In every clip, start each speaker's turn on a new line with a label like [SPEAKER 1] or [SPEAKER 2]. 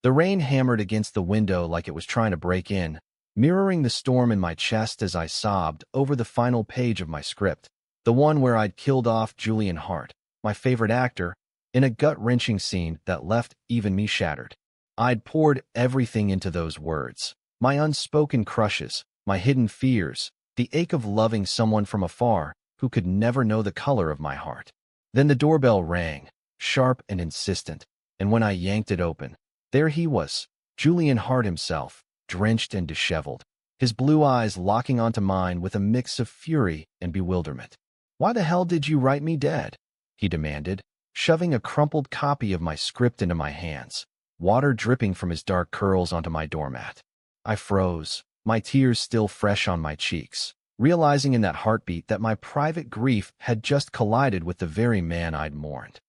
[SPEAKER 1] The rain hammered against the window like it was trying to break in, mirroring the storm in my chest as I sobbed over the final page of my script, the one where I'd killed off Julian Hart, my favorite actor, in a gut-wrenching scene that left even me shattered. I'd poured everything into those words, my unspoken crushes, my hidden fears, the ache of loving someone from afar who could never know the color of my heart. Then the doorbell rang, sharp and insistent, and when I yanked it open, there he was, Julian Hart himself, drenched and disheveled, his blue eyes locking onto mine with a mix of fury and bewilderment. "Why the hell did you write me dead?" he demanded, shoving a crumpled copy of my script into my hands, water dripping from his dark curls onto my doormat. I froze, my tears still fresh on my cheeks, realizing in that heartbeat that my private grief had just collided with the very man I'd mourned.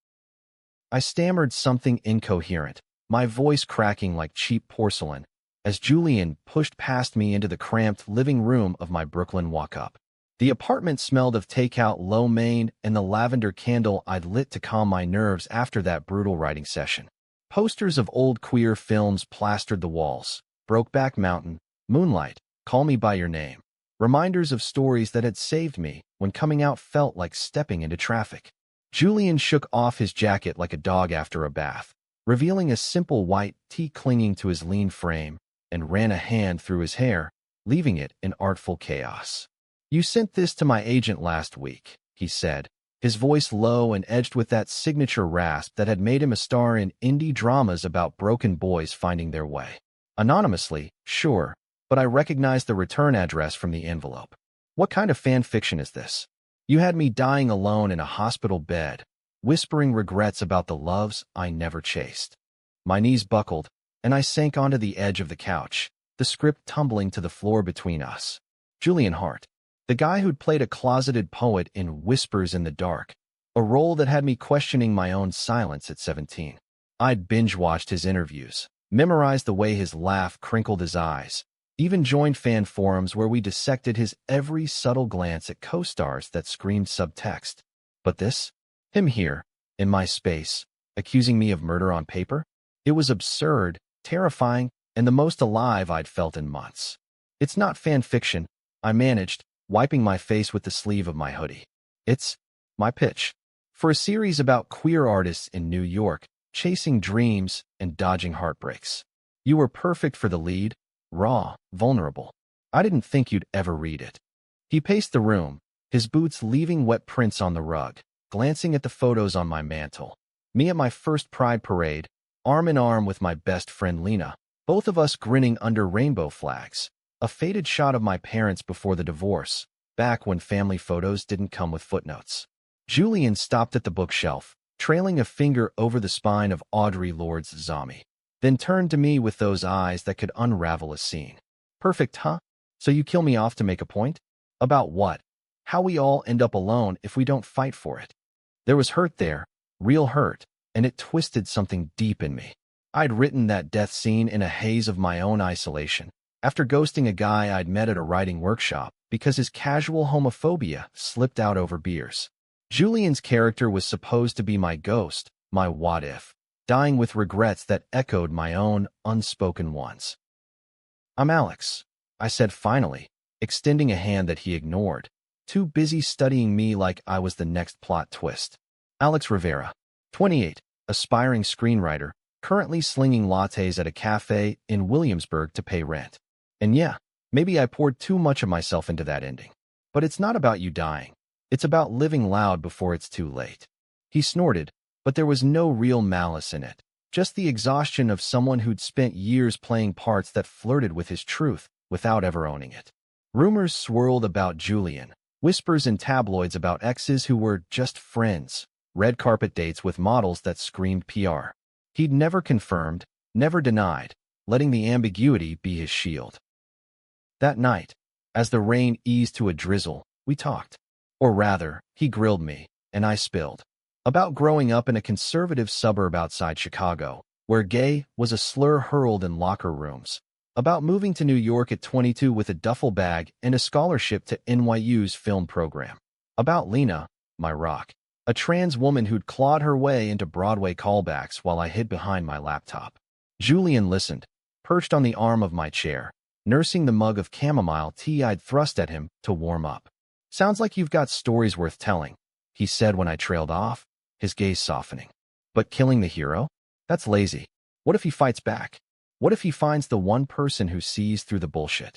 [SPEAKER 1] I stammered something incoherent, my voice cracking like cheap porcelain, as Julian pushed past me into the cramped living room of my Brooklyn walk-up. The apartment smelled of takeout lo mein and the lavender candle I'd lit to calm my nerves after that brutal writing session. Posters of old queer films plastered the walls. Brokeback Mountain, Moonlight, Call Me By Your Name. Reminders of stories that had saved me when coming out felt like stepping into traffic. Julian shook off his jacket like a dog after a bath, revealing a simple white tee clinging to his lean frame, and ran a hand through his hair, leaving it in artful chaos. "You sent this to my agent last week," he said, his voice low and edged with that signature rasp that had made him a star in indie dramas about broken boys finding their way. Anonymously, sure, but I recognized the return address from the envelope. "What kind of fan fiction is this? You had me dying alone in a hospital bed, whispering regrets about the loves I never chased." My knees buckled, and I sank onto the edge of the couch, the script tumbling to the floor between us. Julian Hart, the guy who'd played a closeted poet in Whispers in the Dark, a role that had me questioning my own silence at 17. I'd binge-watched his interviews, memorized the way his laugh crinkled his eyes, even joined fan forums where we dissected his every subtle glance at co-stars that screamed subtext. But this? Him here, in my space, accusing me of murder on paper? It was absurd, terrifying, and the most alive I'd felt in months. "It's not fan fiction," I managed, wiping my face with the sleeve of my hoodie. "It's my pitch for a series about queer artists in New York, chasing dreams and dodging heartbreaks. You were perfect for the lead, raw, vulnerable. I didn't think you'd ever read it." He paced the room, his boots leaving wet prints on the rug, glancing at the photos on my mantle. Me at my first Pride parade, arm in arm with my best friend Lena, both of us grinning under rainbow flags. A faded shot of my parents before the divorce, back when family photos didn't come with footnotes. Julian stopped at the bookshelf, trailing a finger over the spine of Audre Lorde's Zombie, then turned to me with those eyes that could unravel a scene. "Perfect, huh? So you kill me off to make a point? About what? How we all end up alone if we don't fight for it." There was hurt there, real hurt, and it twisted something deep in me. I'd written that death scene in a haze of my own isolation, after ghosting a guy I'd met at a writing workshop because his casual homophobia slipped out over beers. Julian's character was supposed to be my ghost, my what-if, dying with regrets that echoed my own unspoken ones. "I'm Alex," I said finally, extending a hand that he ignored, too busy studying me like I was the next plot twist. "Alex Rivera, 28, aspiring screenwriter, currently slinging lattes at a cafe in Williamsburg to pay rent. And yeah, maybe I poured too much of myself into that ending. But it's not about you dying. It's about living loud before it's too late." He snorted, but there was no real malice in it, just the exhaustion of someone who'd spent years playing parts that flirted with his truth without ever owning it. Rumors swirled about Julian, whispers in tabloids about exes who were just friends, red carpet dates with models that screamed PR. He'd never confirmed, never denied, letting the ambiguity be his shield. That night, as the rain eased to a drizzle, we talked. Or rather, he grilled me, and I spilled. About growing up in a conservative suburb outside Chicago, where gay was a slur hurled in locker rooms. About moving to New York at 22 with a duffel bag and a scholarship to NYU's film program. About Lena, my rock, a trans woman who'd clawed her way into Broadway callbacks while I hid behind my laptop. Julian listened, perched on the arm of my chair, nursing the mug of chamomile tea I'd thrust at him to warm up. Sounds like you've got stories worth telling, he said when I trailed off, his gaze softening. But killing the hero? That's lazy. What if he fights back? What if he finds the one person who sees through the bullshit?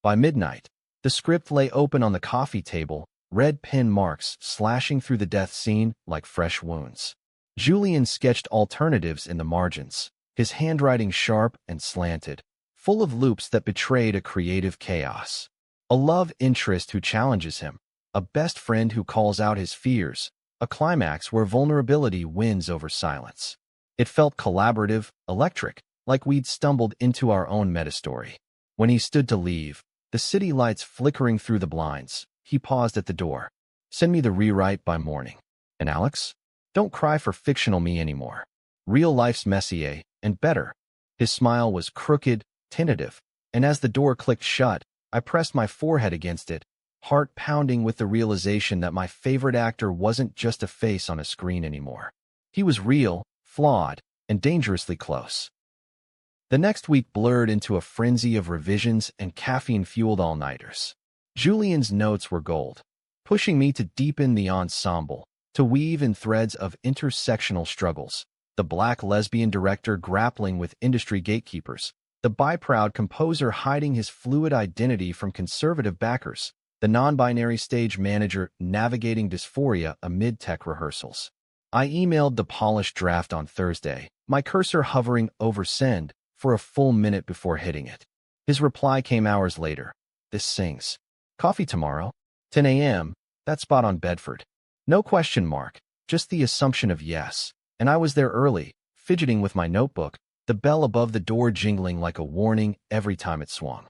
[SPEAKER 1] By midnight, the script lay open on the coffee table, red pen marks slashing through the death scene like fresh wounds. Julian sketched alternatives in the margins, his handwriting sharp and slanted, full of loops that betrayed a creative chaos. A love interest who challenges him, a best friend who calls out his fears, a climax where vulnerability wins over silence. It felt collaborative, electric, like we'd stumbled into our own metastory. When he stood to leave, the city lights flickering through the blinds, he paused at the door. Send me the rewrite by morning. And Alex? Don't cry for fictional me anymore. Real life's messier, and better. His smile was crooked, tentative, and as the door clicked shut, I pressed my forehead against it, heart pounding with the realization that my favorite actor wasn't just a face on a screen anymore. He was real, flawed, and dangerously close. The next week blurred into a frenzy of revisions and caffeine-fueled all-nighters. Julian's notes were gold, pushing me to deepen the ensemble, to weave in threads of intersectional struggles, the black lesbian director grappling with industry gatekeepers, the bi-proud composer hiding his fluid identity from conservative backers, the non-binary stage manager navigating dysphoria amid tech rehearsals. I emailed the polished draft on Thursday, my cursor hovering over send for a full minute before hitting it. His reply came hours later. This sings. Coffee tomorrow? 10 a.m. That spot on Bedford. No question mark, just the assumption of yes. And I was there early, fidgeting with my notebook, the bell above the door jingling like a warning every time it swung.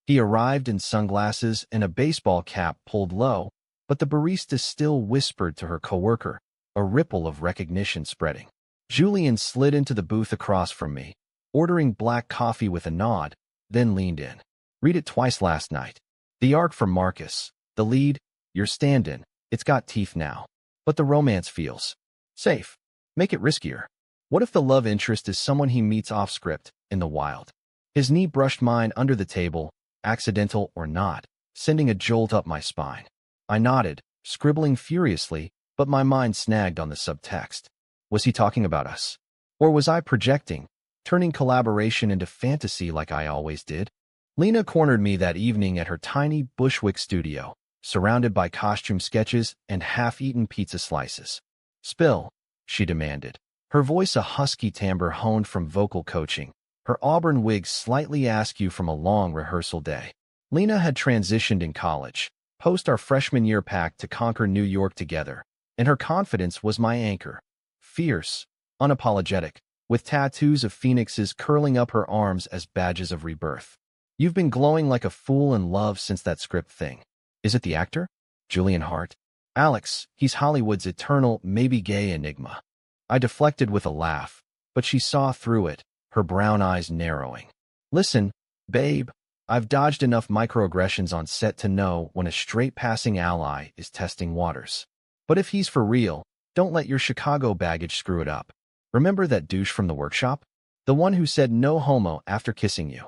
[SPEAKER 1] He arrived in sunglasses and a baseball cap pulled low, but the barista still whispered to her coworker, a ripple of recognition spreading. Julian slid into the booth across from me, ordering black coffee with a nod, then leaned in. Read it twice last night. The arc from Marcus, the lead, your stand-in, it's got teeth now. But the romance feels safe. Make it riskier. What if the love interest is someone he meets off-script, in the wild? His knee brushed mine under the table, accidental or not, sending a jolt up my spine. I nodded, scribbling furiously, but my mind snagged on the subtext. Was he talking about us? Or was I projecting, turning collaboration into fantasy like I always did? Lena cornered me that evening at her tiny Bushwick studio, surrounded by costume sketches and half-eaten pizza slices. Spill, she demanded, her voice a husky timbre honed from vocal coaching, her auburn wig slightly askew from a long rehearsal day. Lena had transitioned in college, post our freshman year pact to conquer New York together, and her confidence was my anchor. Fierce, unapologetic, with tattoos of phoenixes curling up her arms as badges of rebirth. You've been glowing like a fool in love since that script thing. Is it the actor? Julian Hart? Alex, he's Hollywood's eternal, maybe gay enigma. I deflected with a laugh, but she saw through it, her brown eyes narrowing. Listen, babe, I've dodged enough microaggressions on set to know when a straight-passing ally is testing waters. But if he's for real, don't let your Chicago baggage screw it up. Remember that douche from the workshop? The one who said no homo after kissing you.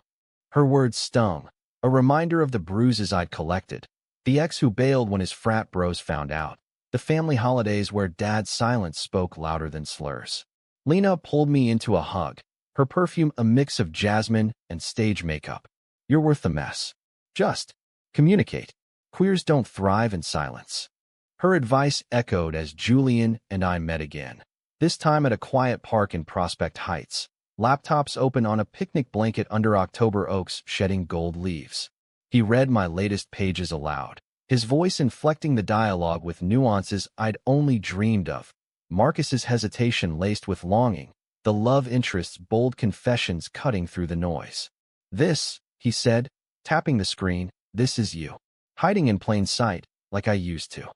[SPEAKER 1] Her words stung, a reminder of the bruises I'd collected. The ex who bailed when his frat bros found out. The family holidays where dad's silence spoke louder than slurs. Lena pulled me into a hug, her perfume a mix of jasmine and stage makeup. You're worth the mess. Just communicate. Queers don't thrive in silence. Her advice echoed as Julian and I met again, this time at a quiet park in Prospect Heights, laptops open on a picnic blanket under October oaks shedding gold leaves. He read my latest pages aloud, his voice inflecting the dialogue with nuances I'd only dreamed of, Marcus's hesitation laced with longing, the love interest's bold confessions cutting through the noise. This, he said, tapping the screen, this is you. Hiding in plain sight, like I used to.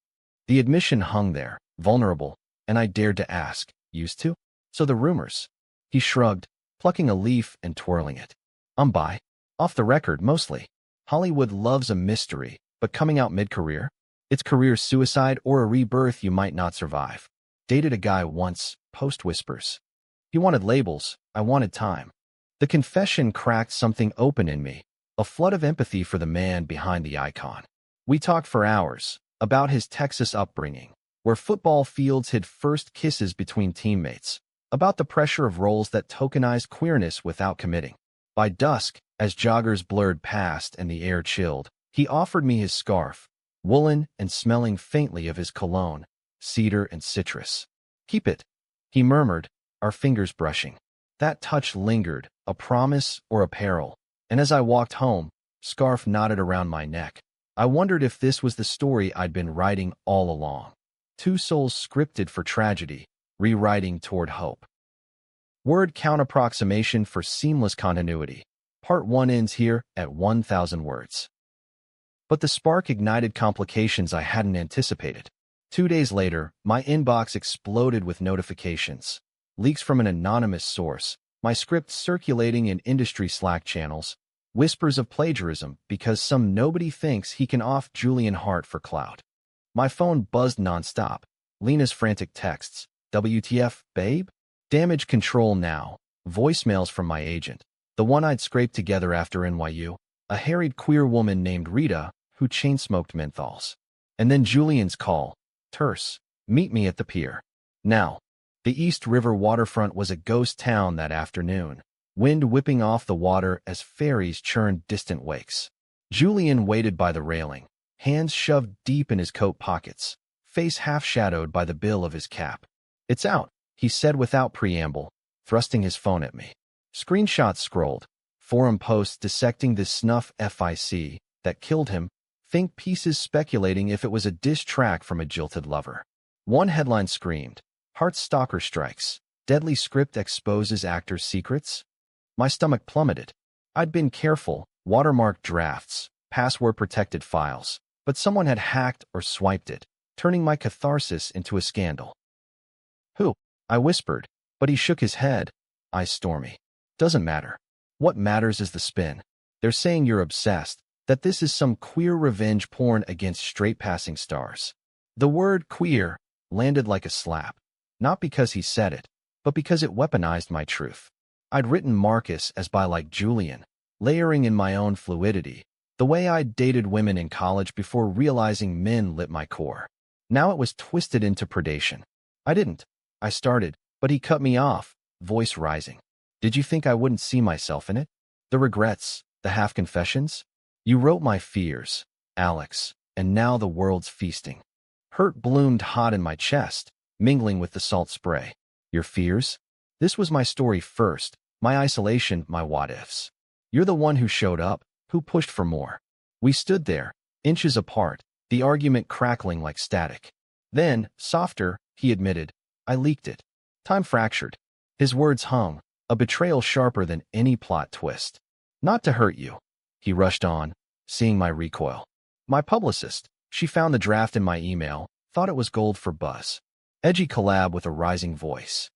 [SPEAKER 1] The admission hung there, vulnerable, and I dared to ask, used to? So the rumors. He shrugged, plucking a leaf and twirling it. I'm bi. Off the record, mostly. Hollywood loves a mystery, but coming out mid-career? It's career suicide or a rebirth you might not survive. Dated a guy once, post whispers. He wanted labels, I wanted time. The confession cracked something open in me, a flood of empathy for the man behind the icon. We talked for hours about his Texas upbringing, where football fields hid first kisses between teammates, about the pressure of roles that tokenized queerness without committing. By dusk, as joggers blurred past and the air chilled, he offered me his scarf, woolen and smelling faintly of his cologne, cedar and citrus. "Keep it," he murmured, our fingers brushing. That touch lingered, a promise or a peril, and as I walked home, scarf knotted around my neck, I wondered if this was the story I'd been writing all along. Two souls scripted for tragedy, rewriting toward hope. Word count approximation for seamless continuity. Part 1 ends here at 1,000 words. But the spark ignited complications I hadn't anticipated. 2 days later, my inbox exploded with notifications. Leaks from an anonymous source, my script circulating in industry Slack channels, whispers of plagiarism because some nobody thinks he can off Julian Hart for clout. My phone buzzed nonstop. Lena's frantic texts. WTF, babe? Damage control now. Voicemails from my agent, the one I'd scraped together after NYU. A harried queer woman named Rita who chain-smoked menthols. And then Julian's call. Terse. Meet me at the pier. Now. The East River waterfront was a ghost town that afternoon, wind whipping off the water as ferries churned distant wakes. Julian waited by the railing, hands shoved deep in his coat pockets, face half-shadowed by the bill of his cap. "It's out," he said without preamble, thrusting his phone at me. Screenshots scrolled, forum posts dissecting the snuff FIC that killed him, think pieces speculating if it was a diss track from a jilted lover. One headline screamed, Hart stalker strikes. Deadly script exposes actor's secrets? My stomach plummeted. I'd been careful, watermarked drafts, password-protected files, but someone had hacked or swiped it, turning my catharsis into a scandal. "Who?" I whispered, but he shook his head. Eyes stormy. "Doesn't matter. What matters is the spin. They're saying you're obsessed, that this is some queer revenge porn against straight-passing stars." The word queer landed like a slap. Not because he said it, but because it weaponized my truth. I'd written Marcus as bi like Julian, layering in my own fluidity, the way I'd dated women in college before realizing men lit my core. Now it was twisted into predation. I didn't. I started, but he cut me off, voice rising. "Did you think I wouldn't see myself in it? The regrets, the half-confessions? You wrote my fears, Alex, and now the world's feasting." Hurt bloomed hot in my chest, mingling with the salt spray. "Your fears?" This was my story first, my isolation, my what-ifs. You're the one who showed up, who pushed for more. We stood there, inches apart, the argument crackling like static. Then, softer, he admitted, "I leaked it." Time fractured. His words hung, a betrayal sharper than any plot twist. "Not to hurt you," he rushed on, seeing my recoil. "My publicist, she found the draft in my email, thought it was gold for buzz. Edgy collab with a rising voice."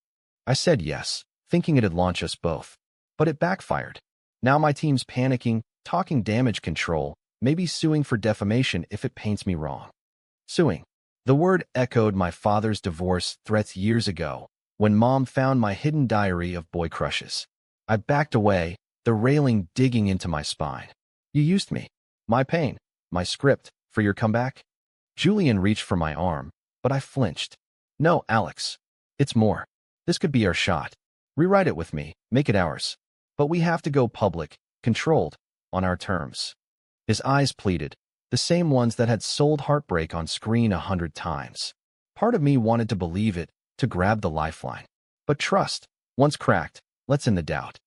[SPEAKER 1] I said yes, thinking it'd launch us both. But it backfired. Now my team's panicking, talking damage control, maybe suing for defamation if it paints me wrong. Suing. The word echoed my father's divorce threats years ago, when Mom found my hidden diary of boy crushes. I backed away, the railing digging into my spine. "You used me. My pain, my script, for your comeback?" Julian reached for my arm, but I flinched. "No, Alex. It's more. This could be our shot. Rewrite it with me, make it ours. But we have to go public, controlled, on our terms." His eyes pleaded, the same ones that had sold heartbreak on screen 100 times. Part of me wanted to believe it, to grab the lifeline. But trust, once cracked, lets in the doubt.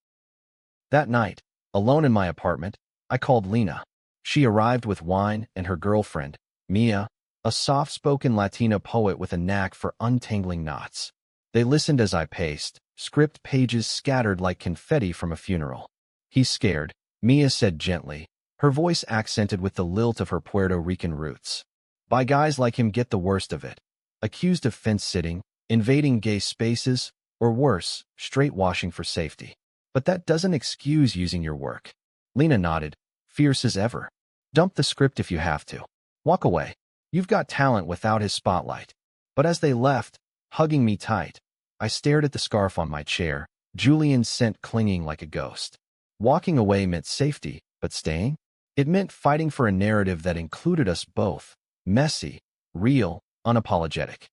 [SPEAKER 1] That night, alone in my apartment, I called Lena. She arrived with wine and her girlfriend, Mia, a soft-spoken Latina poet with a knack for untangling knots. They listened as I paced, script pages scattered like confetti from a funeral. "He's scared," Mia said gently, her voice accented with the lilt of her Puerto Rican roots. "By guys like him get the worst of it. Accused of fence-sitting, invading gay spaces, or worse, straight-washing for safety. But that doesn't excuse using your work." Lena nodded, fierce as ever. "Dump the script if you have to. Walk away. You've got talent without his spotlight." But as they left, hugging me tight, I stared at the scarf on my chair, Julian's scent clinging like a ghost. Walking away meant safety, but staying? It meant fighting for a narrative that included us both. Messy, real, unapologetic.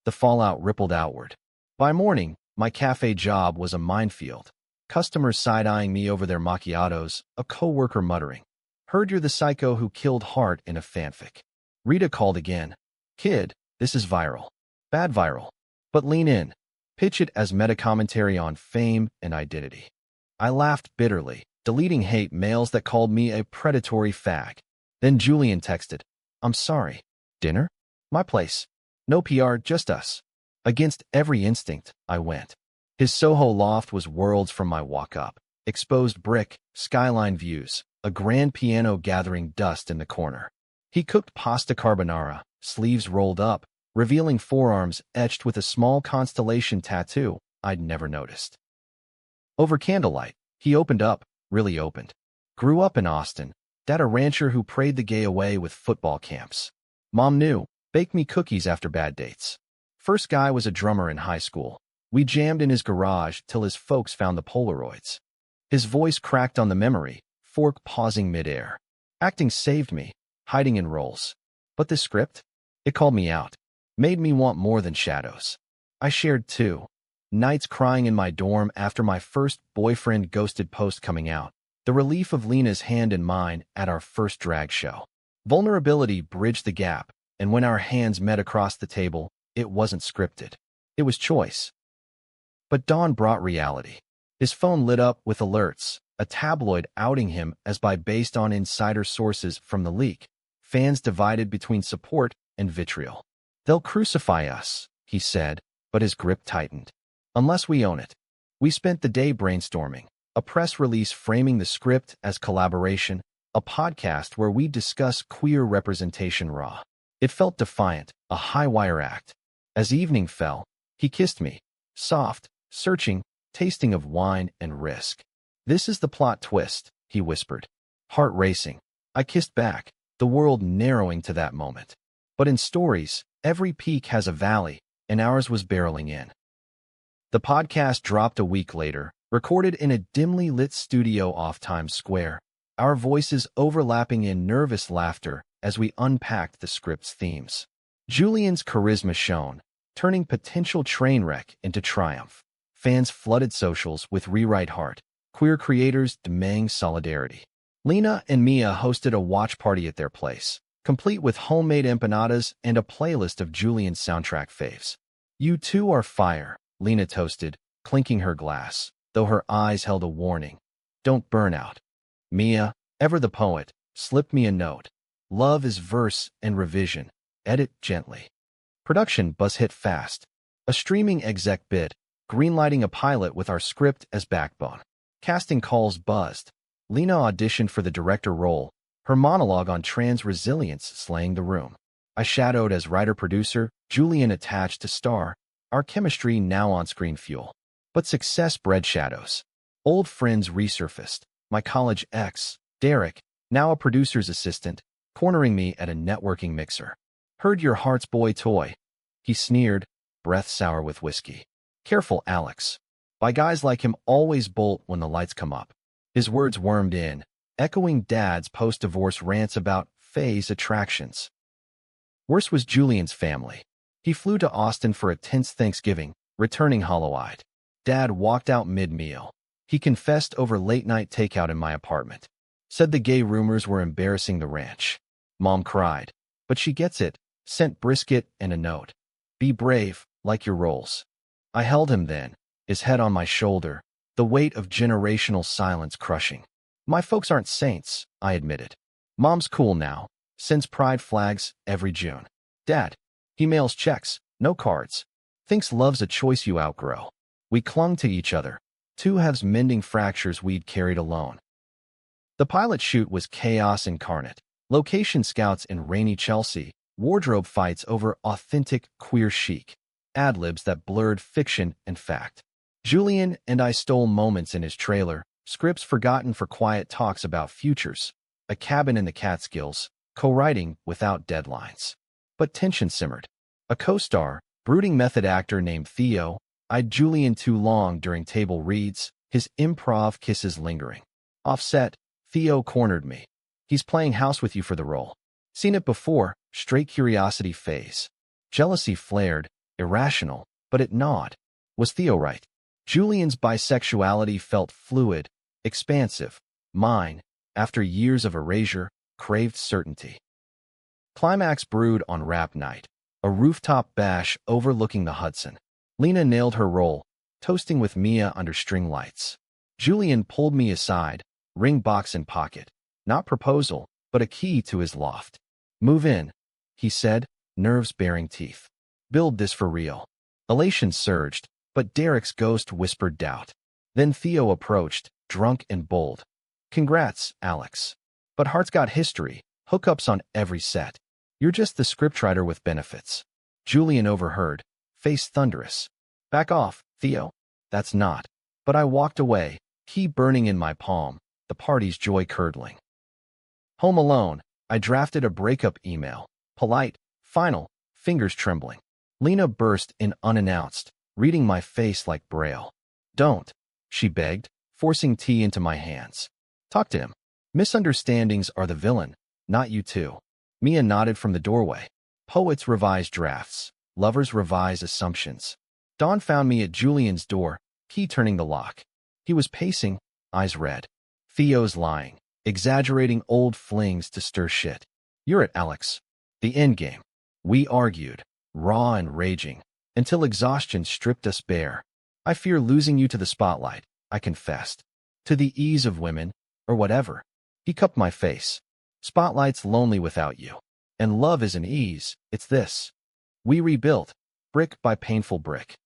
[SPEAKER 1] The fallout rippled outward. By morning, my cafe job was a minefield. Customers side-eyeing me over their macchiatos, a coworker muttering, "Heard you're the psycho who killed Hart in a fanfic." Rita called again. "Kid, this is viral. Bad viral. But lean in. Pitch it as meta-commentary on fame and identity." I laughed bitterly, deleting hate mails that called me a predatory fag. Then Julian texted, "I'm sorry. Dinner? My place. No PR, just us." Against every instinct, I went. His Soho loft was worlds from my walk-up. Exposed brick, skyline views, a grand piano gathering dust in the corner. He cooked pasta carbonara, sleeves rolled up, revealing forearms etched with a small constellation tattoo I'd never noticed. Over candlelight, he opened up, really opened. Grew up in Austin, dad a rancher who prayed the gay away with football camps. Mom knew, baked me cookies after bad dates. First guy was a drummer in high school. We jammed in his garage till his folks found the Polaroids. His voice cracked on the memory, fork pausing midair. Acting saved me, hiding in roles. But the script? It called me out. Made me want more than shadows. I shared too. Nights crying in my dorm after my first boyfriend ghosted post coming out. The relief of Lena's hand in mine at our first drag show. Vulnerability bridged the gap, and when our hands met across the table, it wasn't scripted. It was choice. But dawn brought reality. His phone lit up with alerts, a tabloid outing him as bi based on insider sources from the leak. Fans divided between support and vitriol. "They'll crucify us," he said, but his grip tightened. "Unless we own it." We spent the day brainstorming, a press release framing the script as collaboration, a podcast where we discuss queer representation raw. It felt defiant, a high-wire act. As evening fell, he kissed me, soft, searching, tasting of wine and risk. "This is the plot twist," he whispered. Heart racing. I kissed back, the world narrowing to that moment. But in stories, every peak has a valley, and ours was barreling in. The podcast dropped a week later, recorded in a dimly lit studio off Times Square, our voices overlapping in nervous laughter as we unpacked the script's themes. Julian's charisma shone, turning potential train wreck into triumph. Fans flooded socials with Rewrite Heart, queer creators demanding solidarity. Lena and Mia hosted a watch party at their place, complete with homemade empanadas and a playlist of Julian's soundtrack faves. "You two are fire," Lena toasted, clinking her glass, though her eyes held a warning. "Don't burn out." Mia, ever the poet, slipped me a note. "Love is verse and revision. Edit gently." Production buzz hit fast. A streaming exec bid, greenlighting a pilot with our script as backbone. Casting calls buzzed. Lena auditioned for the director role, her monologue on trans resilience slaying the room. I shadowed as writer-producer, Julian attached to star, our chemistry now on-screen fuel. But success bred shadows. Old friends resurfaced. My college ex, Derek, now a producer's assistant, cornering me at a networking mixer. "Heard your heart's boy toy." He sneered, breath sour with whiskey. "Careful, Alex. By guys like him always bolt when the lights come up." His words wormed in, echoing Dad's post-divorce rants about phase attractions. Worse was Julian's family. He flew to Austin for a tense Thanksgiving, returning hollow-eyed. Dad walked out mid-meal. He confessed over late-night takeout in my apartment. Said the gay rumors were embarrassing the ranch. Mom cried. But she gets it, sent brisket and a note. "Be brave, like your roles." I held him then, his head on my shoulder, the weight of generational silence crushing. "My folks aren't saints," I admitted. "Mom's cool now, sends pride flags every June. Dad, he mails checks, no cards. Thinks love's a choice you outgrow." We clung to each other, two halves mending fractures we'd carried alone. The pilot shoot was chaos incarnate. Location scouts in rainy Chelsea, wardrobe fights over authentic queer chic, ad-libs that blurred fiction and fact. Julian and I stole moments in his trailer, scripts forgotten for quiet talks about futures, a cabin in the Catskills, co-writing without deadlines. But tension simmered. A co-star, Brooding method actor named Theo eyed Julian too long during table reads, his improv kisses lingering. Offset, Theo cornered me. He's playing house with you for the role. Seen it before, straight curiosity phase. Jealousy flared, irrational, but it gnawed. Was Theo right? Julian's bisexuality felt fluid, expansive. Mine, after years of erasure, craved certainty. Climax brewed on rap night, a rooftop bash overlooking the Hudson. Lena nailed her role, toasting with Mia under string lights. Julian pulled me aside, ring box in pocket. Not proposal, but a key to his loft. Move in, he said, nerves baring teeth. Build this for real. Elation surged, but Derek's ghost whispered doubt. Then Theo approached, drunk and bold. Congrats, Alex. But Heart's got history, hookups on every set. You're just the scriptwriter with benefits. Julian overheard, face thunderous. Back off, Theo. That's not. But I walked away, key burning in my palm, the party's joy curdling. Home alone, I drafted a breakup email. Polite, final, fingers trembling. Lena burst in unannounced, reading my face like Braille. Don't, she begged, forcing tea into my hands. Talk to him. Misunderstandings are the villain, not you two. Mia nodded from the doorway. Poets revise drafts. Lovers revise assumptions. Dawn found me at Julian's door, key turning the lock. He was pacing, eyes red. Theo's lying, exaggerating old flings to stir shit. You're it, Alex. The endgame. We argued, raw and raging, until exhaustion stripped us bare. I fear losing you to the spotlight, I confessed. To the ease of women, or whatever. He cupped my face. Spotlight's lonely without you. And love isn't ease, it's this. We rebuilt, brick by painful brick.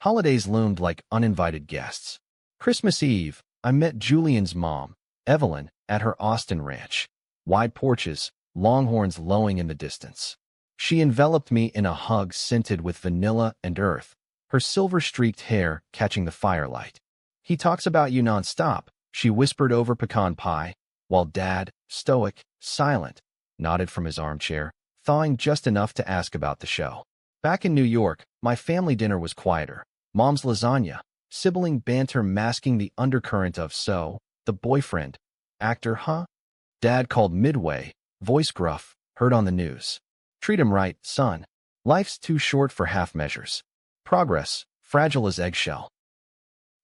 [SPEAKER 1] Holidays loomed like uninvited guests. Christmas Eve, I met Julian's mom, Evelyn, at her Austin ranch. Wide porches, longhorns lowing in the distance. She enveloped me in a hug scented with vanilla and earth, her silver-streaked hair catching the firelight. He talks about you nonstop, she whispered over pecan pie, while Dad, stoic, silent, nodded from his armchair, thawing just enough to ask about the show. Back in New York, my family dinner was quieter. Mom's lasagna, sibling banter masking the undercurrent of so, the boyfriend. Actor, huh? Dad called midway, voice gruff, heard on the news. Treat him right, son. Life's too short for half measures. Progress, fragile as eggshell.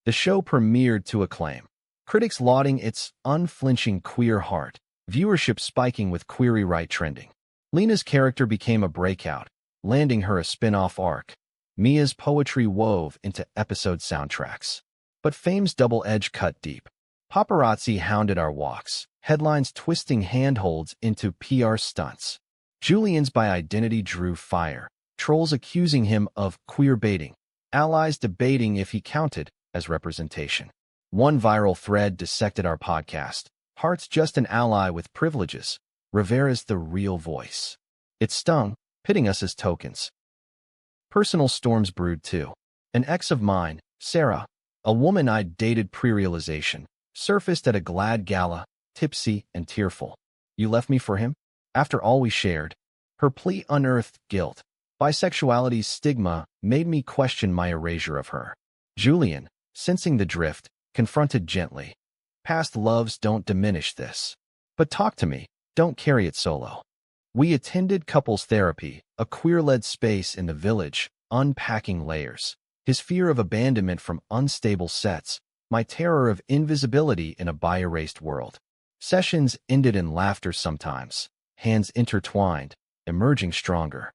[SPEAKER 1] The show premiered to acclaim. Critics lauding its unflinching queer heart, viewership spiking with query right trending. Lena's character became a breakout, landing her a spin-off arc. Mia's poetry wove into episode soundtracks. But fame's double edge cut deep. Paparazzi hounded our walks, headlines twisting handholds into PR stunts. Julian's by identity drew fire, trolls accusing him of queer baiting, allies debating if he counted as representation. One viral thread dissected our podcast. Heart's just an ally with privileges. Rivera's the real voice. It stung, pitting us as tokens. Personal storms brewed too. An ex of mine, Sarah, a woman I'd dated pre-realization, surfaced at a glad gala, tipsy and tearful. You left me for him? After all we shared. Her plea unearthed guilt. Bisexuality's stigma made me question my erasure of her. Julian, sensing the drift, confronted gently. Past loves don't diminish this. But talk to me, don't carry it solo. We attended couples therapy, a queer-led space in the village, unpacking layers. His fear of abandonment from unstable sets, my terror of invisibility in a bi-erased world. Sessions ended in laughter sometimes, hands intertwined, emerging stronger.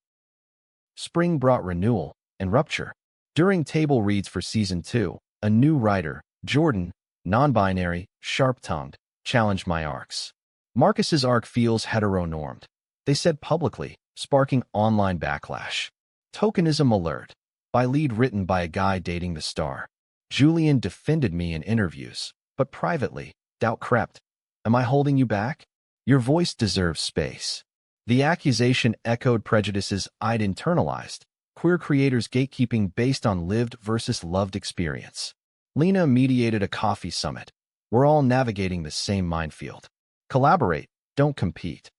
[SPEAKER 1] Spring brought renewal and rupture. During table reads for Season 2, a new writer, Jordan, non-binary, sharp-tongued, challenged my arcs. Marcus's arc feels heteronormed, they said publicly, sparking online backlash. Tokenism alert. By lead written by a guy dating the star. Julian defended me in interviews, but privately, doubt crept. Am I holding you back? Your voice deserves space. The accusation echoed prejudices I'd internalized, queer creators gatekeeping based on lived versus loved experience. Lena mediated a coffee summit. We're all navigating the same minefield. Collaborate, don't compete.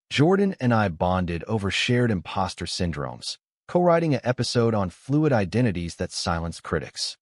[SPEAKER 1] Jordan and I bonded over shared imposter syndromes, co-writing an episode on fluid identities that silenced critics.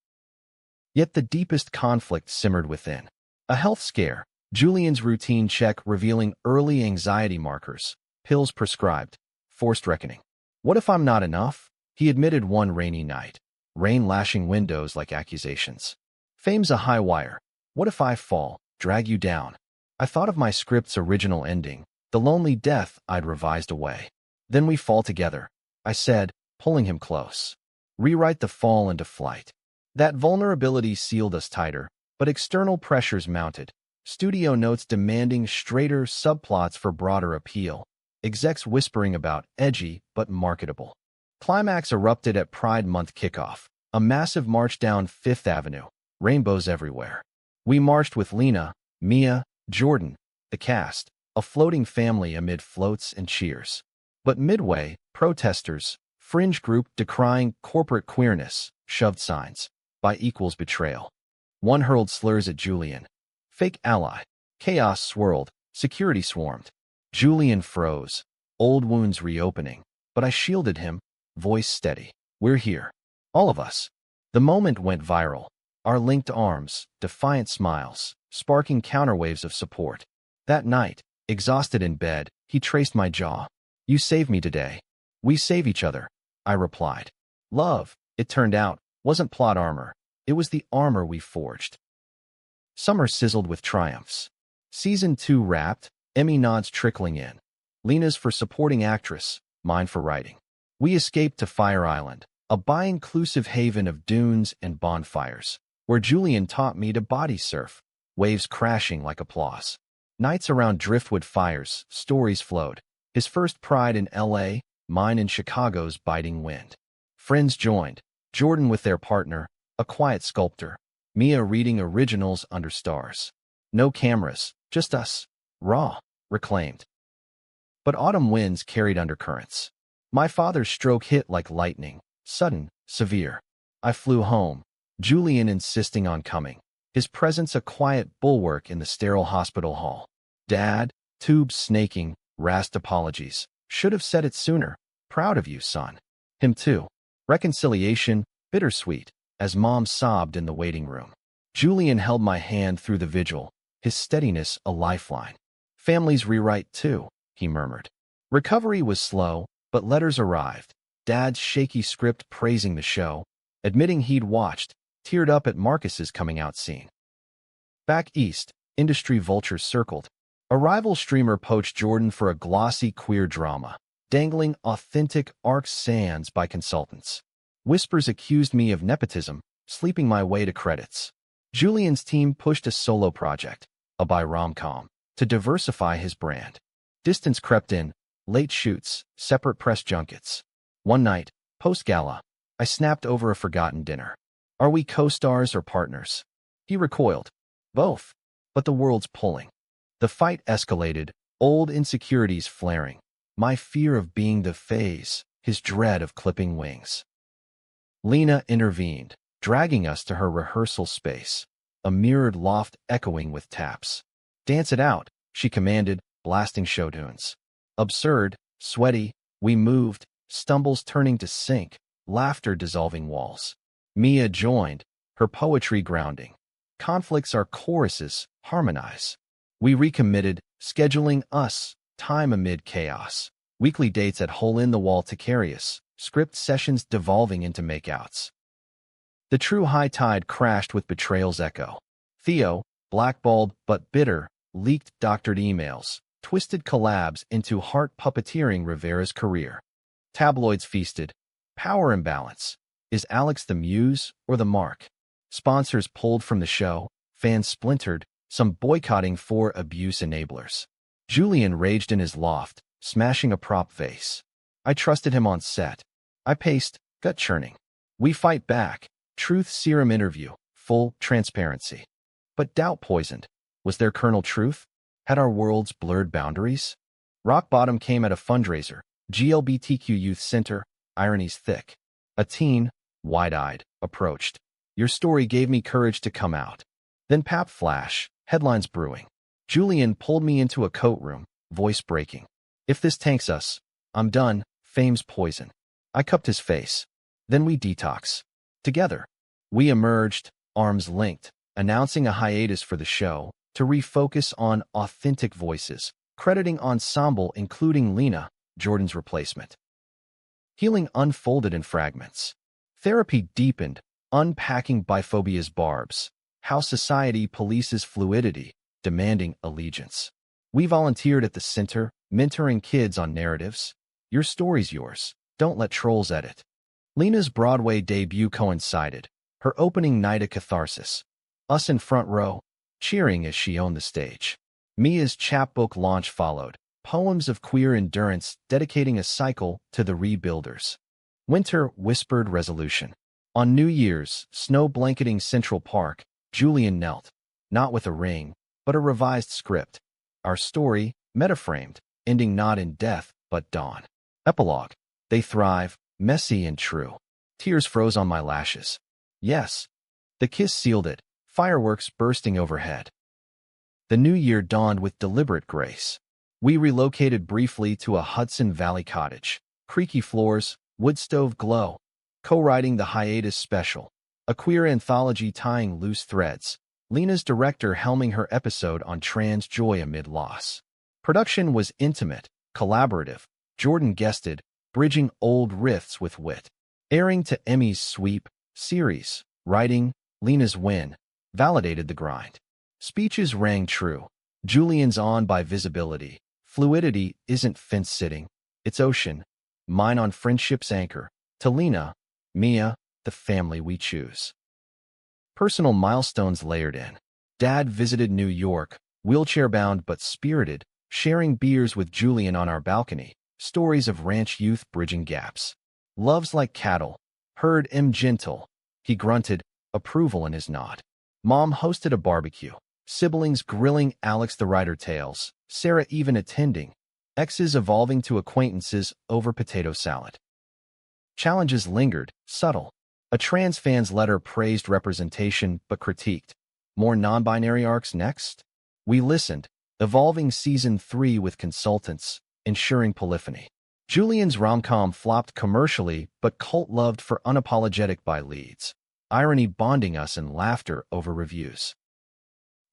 [SPEAKER 1] Yet the deepest conflict simmered within. A health scare, Julian's routine check revealing early anxiety markers, pills prescribed, forced reckoning. What if I'm not enough? He admitted one rainy night, rain lashing windows like accusations. Fame's a high wire. What if I fall, drag you down? I thought of my script's original ending, the lonely death I'd revised away. Then we fall together, I said, pulling him close. Rewrite the fall into flight. That vulnerability sealed us tighter, but external pressures mounted. Studio notes demanding straighter subplots for broader appeal. Execs whispering about edgy but marketable. Climax erupted at Pride Month kickoff, a massive march down Fifth Avenue, rainbows everywhere. We marched with Lena, Mia, Jordan, the cast, a floating family amid floats and cheers. But midway, protesters, fringe group decrying corporate queerness, shoved signs, by equals betrayal. One hurled slurs at Julian. Fake ally. Chaos swirled, security swarmed. Julian froze, old wounds reopening, but I shielded him, voice steady. We're here. All of us. The moment went viral. Our linked arms, defiant smiles, sparking counterwaves of support. That night, exhausted in bed, he traced my jaw. You saved me today. We save each other, I replied. Love, it turned out, wasn't plot armor. It was the armor we forged. Summer sizzled with triumphs. Season 2 wrapped, Emmy nods trickling in. Lena's for supporting actress, mine for writing. We escaped to Fire Island, a bi-inclusive haven of dunes and bonfires, where Julian taught me to body surf, waves crashing like applause. Nights around driftwood fires, stories flowed. His first Pride in L.A., mine in Chicago's biting wind. Friends joined, Jordan with their partner, a quiet sculptor, Mia reading originals under stars. No cameras, just us, raw, reclaimed. But autumn winds carried undercurrents. My father's stroke hit like lightning, sudden, severe. I flew home, Julian insisting on coming, his presence a quiet bulwark in the sterile hospital hall. Dad, tubes snaking, rasped apologies. Should have said it sooner. Proud of you, son. Him too. Reconciliation, bittersweet, as Mom sobbed in the waiting room. Julian held my hand through the vigil, his steadiness a lifeline. Families rewrite too, he murmured. Recovery was slow, but letters arrived. Dad's shaky script praising the show, admitting he'd watched, teared up at Marcus's coming out scene. Back east, industry vultures circled. A rival streamer poached Jordan for a glossy queer drama, dangling authentic arc sands by consultants. Whispers accused me of nepotism, sleeping my way to credits. Julian's team pushed a solo project, a bi rom-com, to diversify his brand. Distance crept in, late shoots, separate press junkets. One night, post-gala, I snapped over a forgotten dinner. Are we co-stars or partners? He recoiled. Both, but the world's pulling. The fight escalated, old insecurities flaring. My fear of being the phase, his dread of clipping wings. Lena intervened, dragging us to her rehearsal space, a mirrored loft echoing with taps. Dance it out, she commanded, blasting show tunes. Absurd, sweaty, we moved, stumbles turning to sink, laughter dissolving walls. Mia joined, her poetry grounding. Conflicts are choruses, harmonize. We recommitted, scheduling us, time amid chaos. Weekly dates at hole-in-the-wall to carry us, script sessions devolving into makeouts. The true high tide crashed with betrayal's echo. Theo, blackballed but bitter, leaked doctored emails, twisted collabs into heart puppeteering Rivera's career. Tabloids feasted. Power imbalance. Is Alex the muse or the mark? Sponsors pulled from the show, fans splintered, some boycotting for abuse enablers. Julian raged in his loft, smashing a prop vase. I trusted him on set. I paced, gut churning. We fight back. Truth serum interview, full transparency. But doubt poisoned. Was there kernel truth? Had our worlds blurred boundaries? Rock bottom came at a fundraiser, GLBTQ Youth Center, ironies thick. A teen, wide-eyed, approached. Your story gave me courage to come out. Then pap flash, headlines brewing. Julian pulled me into a coat room, voice breaking. If this tanks us, I'm done, fame's poison. I cupped his face. Then we detox. Together. We emerged, arms linked, announcing a hiatus for the show, to refocus on authentic voices, crediting ensemble including Lena, Jordan's replacement. Healing unfolded in fragments. Therapy deepened, unpacking biphobia's barbs, how society polices fluidity, demanding allegiance. We volunteered at the center, mentoring kids on narratives. Your story's yours. Don't let trolls edit. Lena's Broadway debut coincided, her opening night a catharsis. Us in front row, cheering as she owned the stage. Mia's chapbook launch followed, poems of queer endurance dedicating a cycle to the rebuilders. Winter whispered resolution. On New Year's, snow blanketing Central Park, Julian knelt, not with a ring, but a revised script. Our story, metaframed, ending not in death, but dawn. Epilogue. They thrive, messy and true. Tears froze on my lashes. Yes. The kiss sealed it, fireworks bursting overhead. The new year dawned with deliberate grace. We relocated briefly to a Hudson Valley cottage. Creaky floors, wood stove glow. Co-writing the hiatus special. A queer anthology tying loose threads. Lena's director helming her episode on trans joy amid loss. Production was intimate, collaborative. Jordan guested, bridging old rifts with wit. Airing to Emmy's sweep, series, writing, Lena's win, validated the grind. Speeches rang true. Julian's on by visibility. Fluidity isn't fence-sitting, it's ocean. Mine on friendship's anchor. To Lena, Mia, the family we choose. Personal milestones layered in. Dad visited New York, wheelchair-bound but spirited, sharing beers with Julian on our balcony. Stories of ranch youth bridging gaps. Loves like cattle. Heard him gentle. He grunted, approval in his nod. Mom hosted a barbecue. Siblings grilling Alex the Writer tales. Sarah even attending. Exes evolving to acquaintances over potato salad. Challenges lingered, subtle. A trans fan's letter praised representation but critiqued. More non-binary arcs next? We listened, evolving season 3 with consultants, ensuring polyphony. Julian's rom-com flopped commercially but cult-loved for unapologetic by leads. Irony bonding us in laughter over reviews.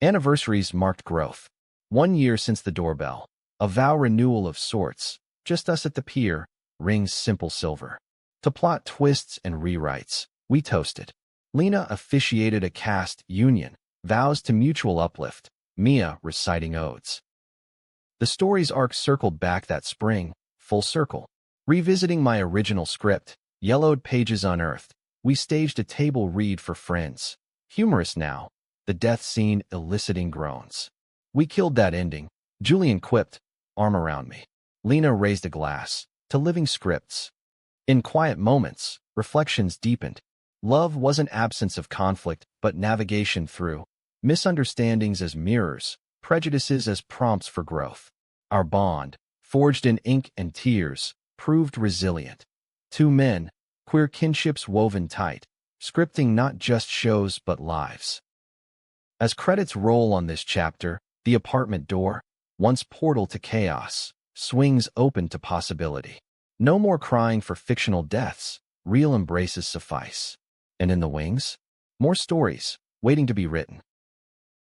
[SPEAKER 1] Anniversaries marked growth. 1 year since the doorbell. A vow renewal of sorts. Just us at the pier. Rings simple silver. To plot twists and rewrites, we toasted. Lena officiated a caste union. Vows to mutual uplift. Mia reciting odes. The story's arc circled back that spring, full circle. Revisiting my original script, yellowed pages unearthed, we staged a table read for friends. Humorous now, the death scene eliciting groans. We killed that ending, Julian quipped, arm around me. Lena raised a glass, to living scripts. In quiet moments, reflections deepened. Love wasn't absence of conflict, but navigation through. Misunderstandings as mirrors, prejudices as prompts for growth. Our bond, forged in ink and tears, proved resilient. Two men, queer kinships woven tight, scripting not just shows but lives. As credits roll on this chapter, the apartment door, once portal to chaos, swings open to possibility. No more crying for fictional deaths, real embraces suffice. And in the wings, more stories, waiting to be written.